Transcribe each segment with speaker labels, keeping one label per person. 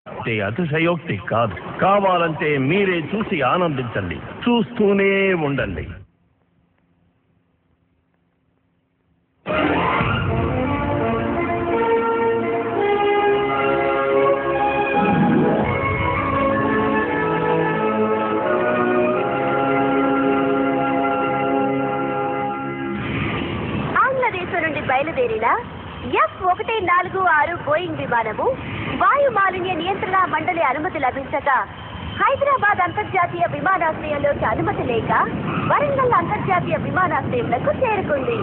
Speaker 1: అతిశయోక్తి కాదు. కావాలంటే మీరే చూసి ఆనందించండి, చూస్తూనే ఉండండి.
Speaker 2: ఆంధ్రదేశం నుండి బయలుదేరిన F-146 బోయింగ్ విమానము వాయు మాలిన్య నియంత్రణ మండలి అనుమతి లభించక హైదరాబాద్ అంతర్జాతీయ విమానాశ్రయంలోకి అనుమతి లేక వరంగల్ అంతర్జాతీయ విమానాశ్రయంలో చేరుకుంది.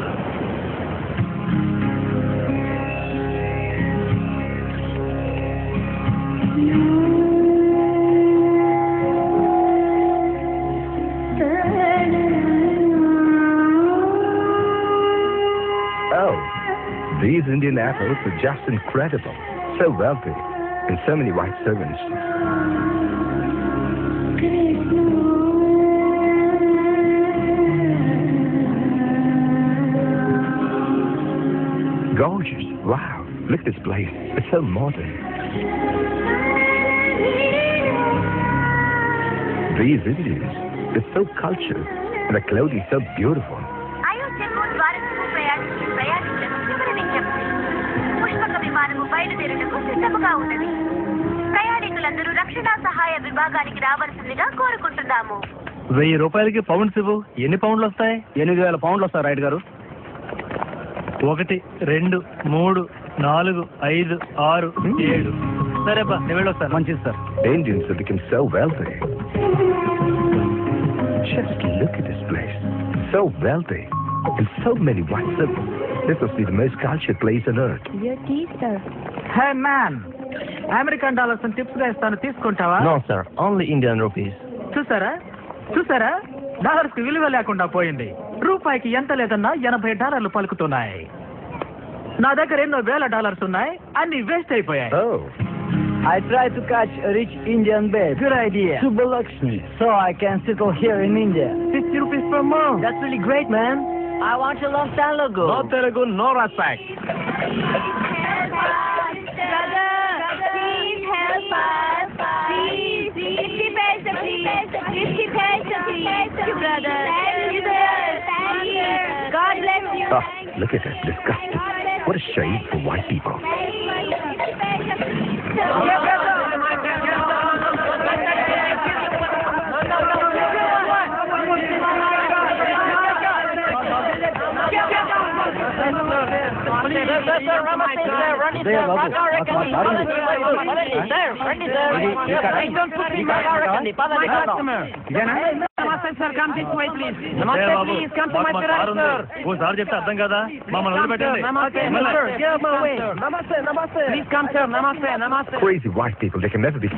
Speaker 3: These Indian airports are just incredible. So wealthy and so many white servants. Gorgeous. Wow. Look at this place. It's so modern. These Indians, they're so cultured and their clothing is so beautiful. ప్రయాణికులందరూ రక్షణ సహాయ విభాగానికి రావాల్సిందిగా కోరుకుంటున్నాము.
Speaker 4: 1000 రూపాయలకి pounds ఇవ్వు. ఎన్ని పౌండ్లు వస్తాయి?
Speaker 5: 8000 పౌండ్లు వస్తాయి రైట్ గారు.
Speaker 4: 1 2 3 4 5 6 7. సరేపా, నేను వెళ్ళొస్తాను.
Speaker 5: మంచిది sir.
Speaker 3: The Indians have become so wealthy. Just look at this place. So wealthy and so many white servants. This must be the most cultured place on earth.
Speaker 2: Your tea, sir.
Speaker 5: Hey man, American dollars tips గా ఇస్తాను, తీసుకుంటావా?
Speaker 4: No sir, only Indian rupees.
Speaker 5: చూసారా dollars కి విలువ లేకుండా పోయింది. రూపాయికి ఎంత లేదన్నా $80 పలుకుతున్నాయి. నా దగ్గర ఎన్నో వేల డాలర్స్ ఉన్నాయి, అన్ని వేస్ట్ అయిపోయాయి.
Speaker 3: Oh.
Speaker 6: I try to catch a rich Indian babe.
Speaker 5: Good idea.
Speaker 6: Subbalakshmi, so I can settle here in India.
Speaker 5: 50 rupees per month.
Speaker 6: That's really great, man. I want a long time ago.
Speaker 4: No Telugu, no respect.
Speaker 2: Brother, please help us. Please, 50 paisa, please. 50 paisa, please. Brother, God bless you.
Speaker 3: Oh, look at that. Disgusting. What a shame for white people.
Speaker 4: ఓసారి చెప్తే అర్థం కదా, మమ్మల్ని వదిలిపెట్టండి.
Speaker 3: Crazy white people, they can never be